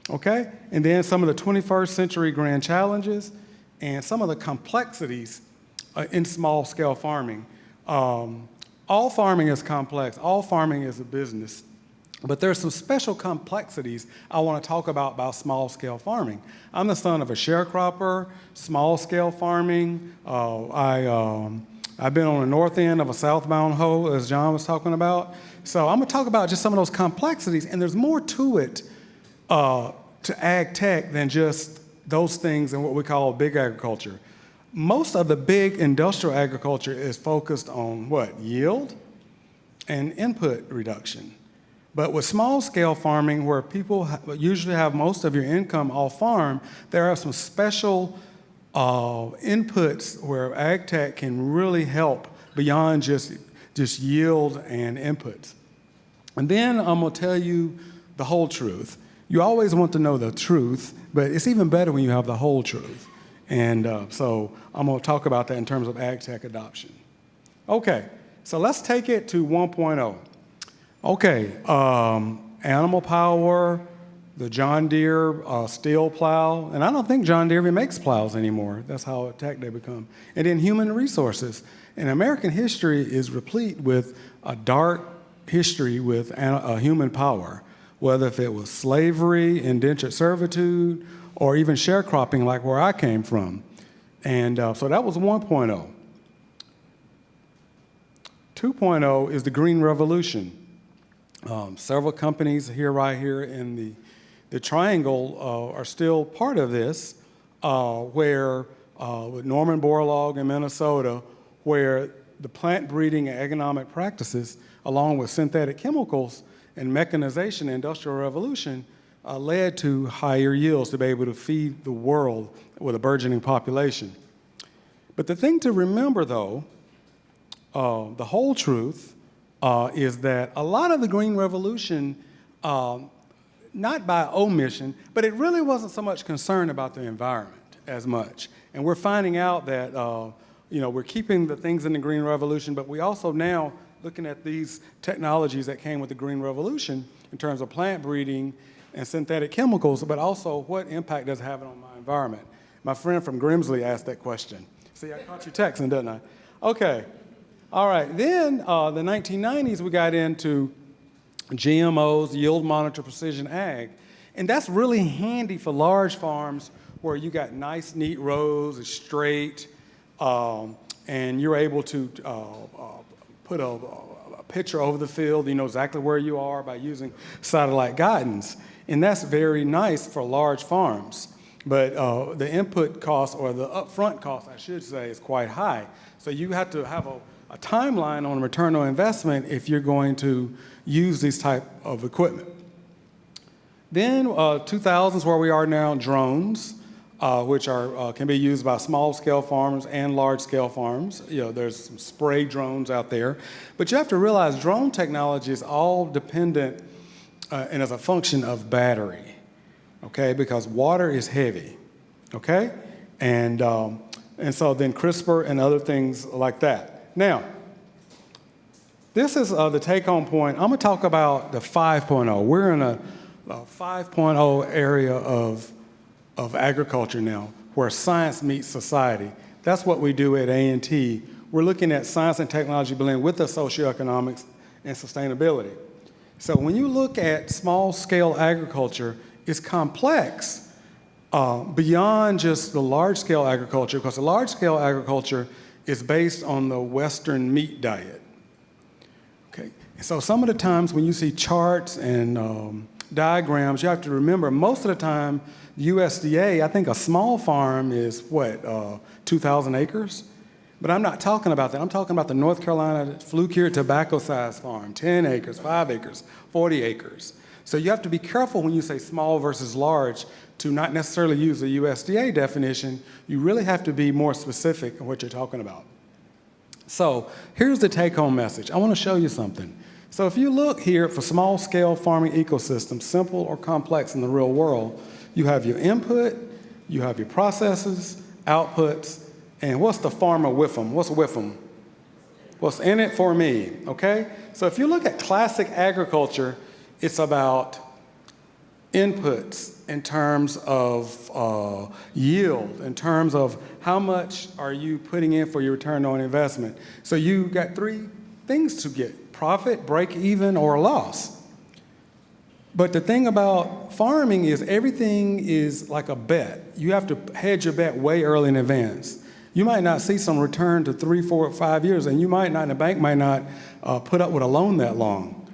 Okay? And then some of the 21st century grand challenges and some of the complexities in small-scale farming. All farming is complex. All farming is a business. But there are some special complexities I want to talk about small-scale farming. I'm the son of a sharecropper, small-scale farming. I've been on the north end of a southbound hoe, as John was talking about. So I'm going to talk about just some of those complexities, and there's more to it to AgTech than just those things in what we call big agriculture. Most of the big industrial agriculture is focused on what? Yield and input reduction. But with small-scale farming, where people usually have most of your income off farm, there are some special inputs where AgTech can really help beyond just yield and inputs. And then I'm going to tell you the whole truth. You always want to know the truth, but it's even better when you have the whole truth. And so I'm going to talk about that in terms of AgTech adoption. Okay, so let's take it to 1.0. Okay, animal power, the John Deere steel plow, and I don't think John Deere even makes plows anymore. That's how tech they become. And then human resources. And American history is replete with a dark history with human power, whether if it was slavery, indentured servitude, or even sharecropping like where I came from. And so that was 1.0. 2.0 is the Green Revolution. Several companies right here in the triangle are still part of this, where with Norman Borlaug in Minnesota, where the plant breeding and economic practices, along with synthetic chemicals and mechanization, the Industrial Revolution, led to higher yields to be able to feed the world with a burgeoning population. But the thing to remember, though, the whole truth, is that a lot of the Green Revolution, not by omission, but it really wasn't so much concerned about the environment as much. And we're finding out that we're keeping the things in the Green Revolution, but we also now looking at these technologies that came with the Green Revolution in terms of plant breeding and synthetic chemicals, but also what impact does it have on my environment? My friend from Grimsley asked that question. See, I caught you texting, didn't I? Okay. All right, then the 1990s, we got into GMOs, yield monitor precision ag. And that's really handy for large farms where you got nice, neat rows, it's straight, and you're able to put a picture over the field, you know exactly where you are by using satellite guidance. And that's very nice for large farms. But the input cost, or the upfront cost, I should say, is quite high. So you have to have a timeline on return on investment if you're going to use this type of equipment. Then 2000s, where we are now, drones, which can be used by small-scale farms and large-scale farms. There's some spray drones out there. But you have to realize drone technology is all dependent and as a function of battery, okay? Because water is heavy, okay? And so then CRISPR and other things like that. Now, this is the take-home point. I'm going to talk about the 5.0. We're in a 5.0 area of agriculture now, where science meets society. That's what we do at A&T. We're looking at science and technology blend with the socioeconomics and sustainability. So when you look at small-scale agriculture, it's complex beyond just the large-scale agriculture, because the large-scale agriculture is based on the Western meat diet. Okay, so some of the times when you see charts and diagrams, you have to remember most of the time, USDA, I think a small farm is what, 2,000 acres? But I'm not talking about that. I'm talking about the North Carolina flue-cured tobacco size farm, 10 acres, 5 acres, 40 acres. So you have to be careful when you say small versus large to not necessarily use the USDA definition. You really have to be more specific in what you're talking about. So here's the take-home message. I want to show you something. So if you look here for small-scale farming ecosystems, simple or complex in the real world, you have your input, you have your processes, outputs, and what's the farmer with them? What's with them? What's in it for me, okay? So if you look at classic agriculture, it's about inputs in terms of yield, in terms of how much are you putting in for your return on investment. So you got three things to get: profit, break even, or loss. But the thing about farming is everything is like a bet. You have to hedge your bet way early in advance. You might not see some return to 3, 4, 5 years, and you might not, and the bank might not put up with a loan that long.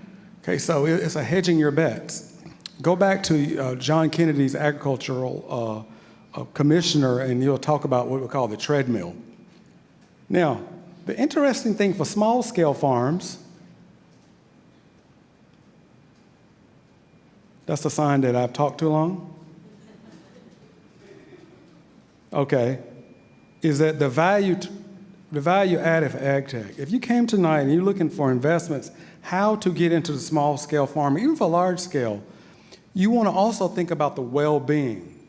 Okay, so it's a hedging your bets. Go back to John Kennedy's agricultural commissioner, and you'll talk about what we call the treadmill. Now, the interesting thing for small-scale farms, that's the sign that I've talked too long? Okay. Is that the value added for AgTech. If you came tonight and you're looking for investments, how to get into the small-scale farming, even for large scale, you want to also think about the well-being,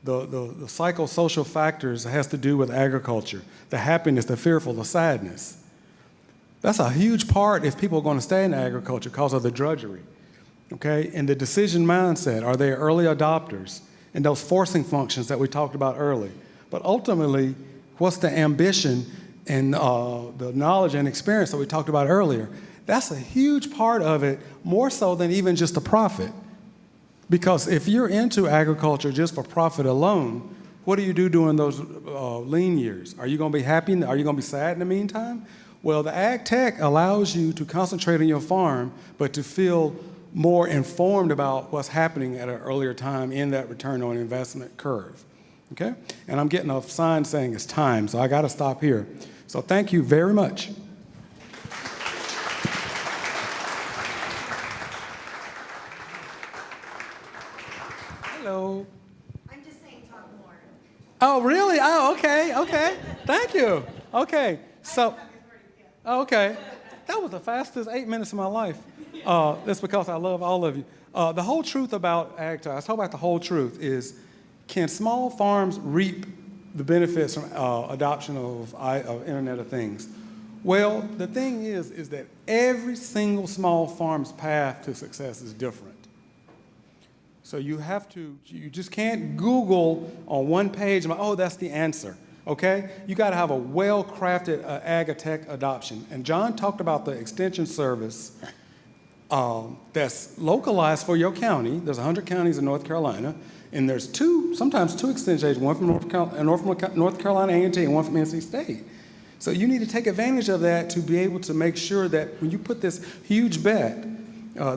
the psychosocial factors that has to do with agriculture, the happiness, the fearful, the sadness. That's a huge part if people are going to stay in agriculture because of the drudgery, okay? And the decision mindset, are they early adopters? And those forcing functions that we talked about earlier. But ultimately, what's the ambition and the knowledge and experience that we talked about earlier? That's a huge part of it, more so than even just the profit. Because if you're into agriculture just for profit alone, what do you do during those lean years? Are you going to be happy? Are you going to be sad in the meantime? Well, the AgTech allows you to concentrate on your farm, but to feel more informed about what's happening at an earlier time in that return on investment curve. Okay? And I'm getting a sign saying it's time, so I got to stop here. So thank you very much. Hello. I'm just saying talk more. Oh, really? Oh, okay. Thank you. Okay. So, okay. That was the fastest 8 minutes of my life. That's because I love all of you. The whole truth about AgTech, I talk about the whole truth, is can small farms reap the benefits from adoption of Internet of Things? Well, the thing is that every single small farm's path to success is different. So you just can't Google on one page, oh, that's the answer, okay? You gotta have a well-crafted AgTech adoption. And John talked about the extension service that's localized for your county. There's 100 counties in North Carolina. And there's sometimes two extension agents, one from North Carolina A&T and one from NC State. So you need to take advantage of that to be able to make sure that when you put this huge bet,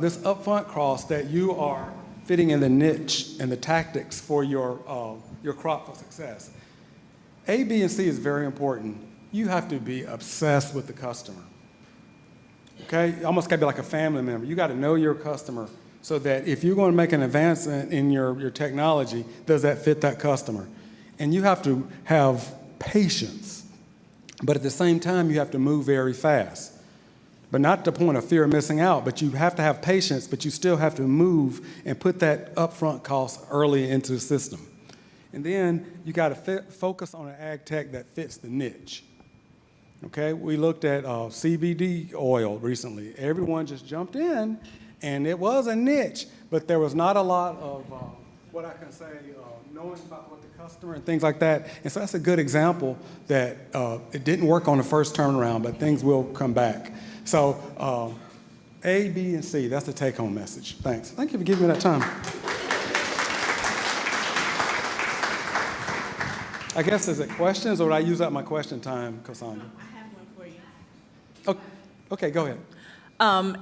this upfront cost, that you are fitting in the niche and the tactics for your crop for success. A, B, and C is very important. You have to be obsessed with the customer. Okay? You almost got to be like a family member. You got to know your customer, so that if you're going to make an advancement in your technology, does that fit that customer? And you have to have patience. But at the same time, you have to move very fast. But not to the point of fear of missing out, but you have to have patience, but you still have to move and put that upfront cost early into the system. And then you got to focus on an AgTech that fits the niche. Okay, we looked at CBD oil recently. Everyone just jumped in, and it was a niche, but there was not a lot of what I can say, knowing about what the customer and things like that. And so that's a good example that it didn't work on the first turnaround, but things will come back. So A, B, and C, that's the take-home message. Thanks. Thank you for giving me that time. I guess, is it questions, or would I use up my question time, Cassandra? I have one for you. Okay, go ahead.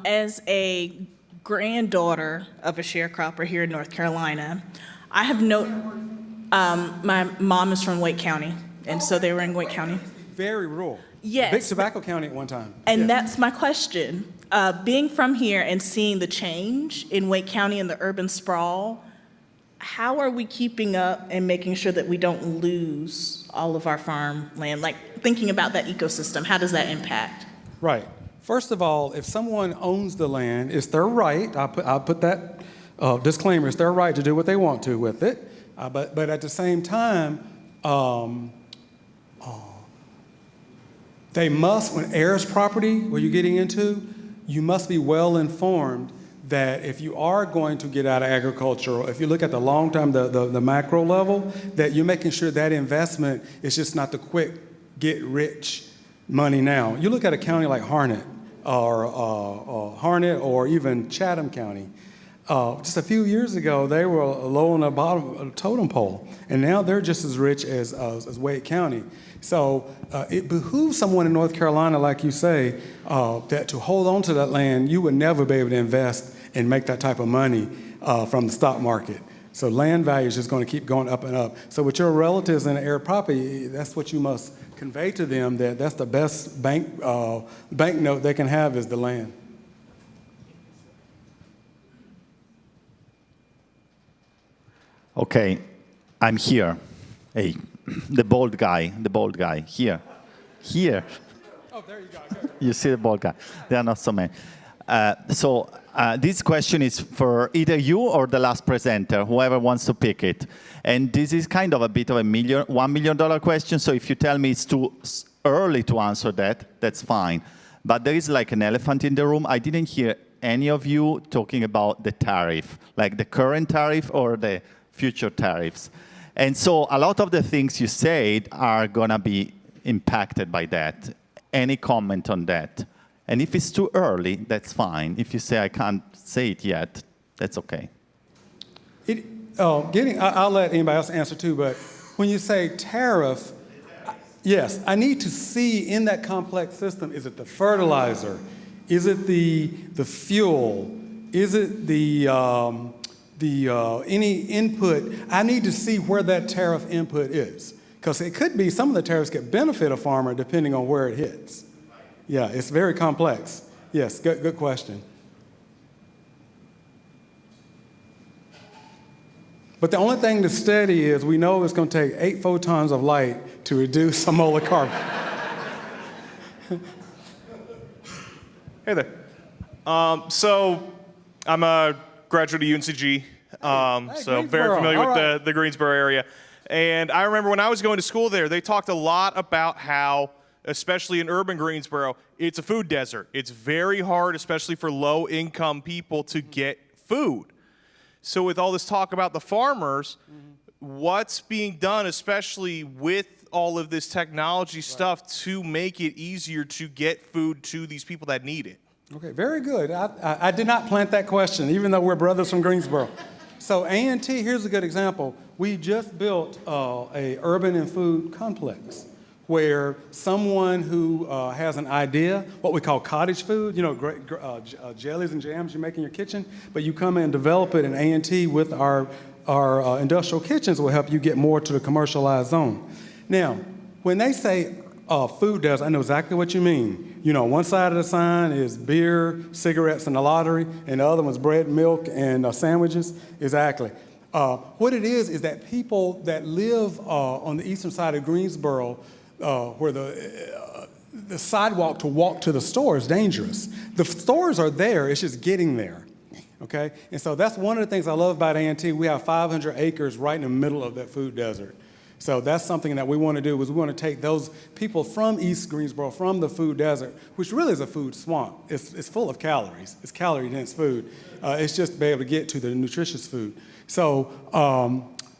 As a granddaughter of a sharecropper here in North Carolina, I have my mom is from Wake County, and so they were in Wake County. Very rural. Yes. Big tobacco county at one time. And Yes. that's my question. Being from here and seeing the change in Wake County and the urban sprawl, how are we keeping up and making sure that we don't lose all of our farmland? Like thinking about that ecosystem, how does that impact? Right. First of all, if someone owns the land, it's their right. I'll put that disclaimer. It's their right to do what they want to with it. But at the same time, they must, when heirs property, where you're getting into, you must be well informed that if you are going to get out of agriculture, if you look at the long term, the macro level, that you're making sure that investment is just not the quick get rich money now. You look at a county like Harnett or even Chatham County. Just a few years ago, they were low on the bottom of the totem pole, and now they're just as rich as Wake County. So it behooves someone in North Carolina, like you say, that to hold on to that land, you would never be able to invest and make that type of money from the stock market. So land value is just going to keep going up and up. So with your relatives in the heir property, that's what you must convey to them, that that's the best banknote they can have is the land. Okay, I'm here. Hey, the bald guy, here. Oh, there you go. Good. You see the bald guy. There are not so many. This question is for either you or the last presenter, whoever wants to pick it. And this is kind of a bit of a $1 million question, so if you tell me it's too early to answer that, that's fine. But there is like an elephant in the room. I didn't hear any of you talking about the tariff, like the current tariff or the future tariffs. And so a lot of the things you said are going to be impacted by that. Any comment on that? And if it's too early, that's fine. If you say I can't say it yet, that's okay. I'll let anybody else answer too, but when you say tariff, yes, I need to see in that complex system, is it the fertilizer? Is it the fuel? Is it the any input? I need to see where that tariff input is. Because it could be some of the tariffs could benefit a farmer depending on where it hits. Yeah, it's very complex. Yes, good question. But the only thing to study is we know it's going to take 8 photons of light to reduce a mole of carbon. Hey there. So I'm a graduate of UNCG, so very familiar with the Greensboro area. And I remember when I was going to school there, they talked a lot about how, especially in urban Greensboro, it's a food desert. It's very hard, especially for low-income people, to get food. So with all this talk about the farmers, what's being done, especially with all of this technology stuff, to make it easier to get food to these people that need it? Okay, very good. I did not plant that question, even though we're brothers from Greensboro. So A&T, here's a good example. We just built a urban and food complex where someone who has an idea, what we call cottage food, you know, jellies and jams you make in your kitchen, but you come in and develop it in A&T with our industrial kitchens will help you get more to the commercialized zone. Now, when they say food does, I know exactly what you mean. You know, one side of the sign is beer, cigarettes, and the lottery, and the other one's bread, milk, and sandwiches. Exactly. What it is that people that live on the eastern side of Greensboro, where the sidewalk to walk to the store is dangerous. The stores are there, it's just getting there, okay? And so that's one of the things I love about A&T. We have 500 acres right in the middle of that food desert. So that's something that we want to do, is we want to take those people from East Greensboro, from the food desert, which really is a food swamp. It's full of calories. It's calorie-dense food. It's just be able to get to the nutritious food. So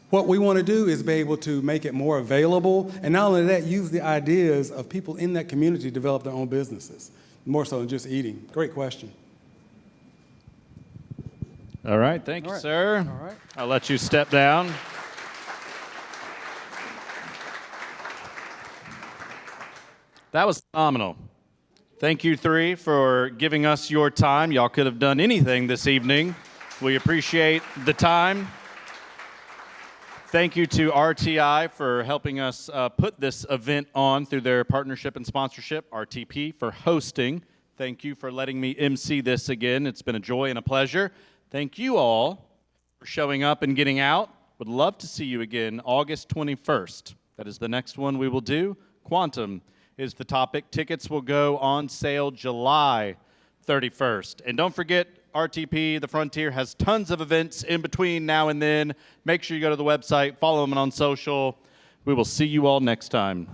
what we want to do is be able to make it more available, and not only that, use the ideas of people in that community to develop their own businesses, more so than just eating. Great question. All right, thank you, sir. All right. I'll let you step down. That was phenomenal. Thank you three for giving us your time. Y'all could have done anything this evening. We appreciate the time. Thank you to RTI for helping us put this event on through their partnership and sponsorship, RTP for hosting. Thank you for letting me MC this again. It's been a joy and a pleasure. Thank you all for showing up and getting out. Would love to see you again August 21st. That is the next one we will do. Quantum is the topic. Tickets will go on sale July 31st. And don't forget, RTP, The Frontier, has tons of events in between now and then. Make sure you go to the website, follow them on social. We will see you all next time.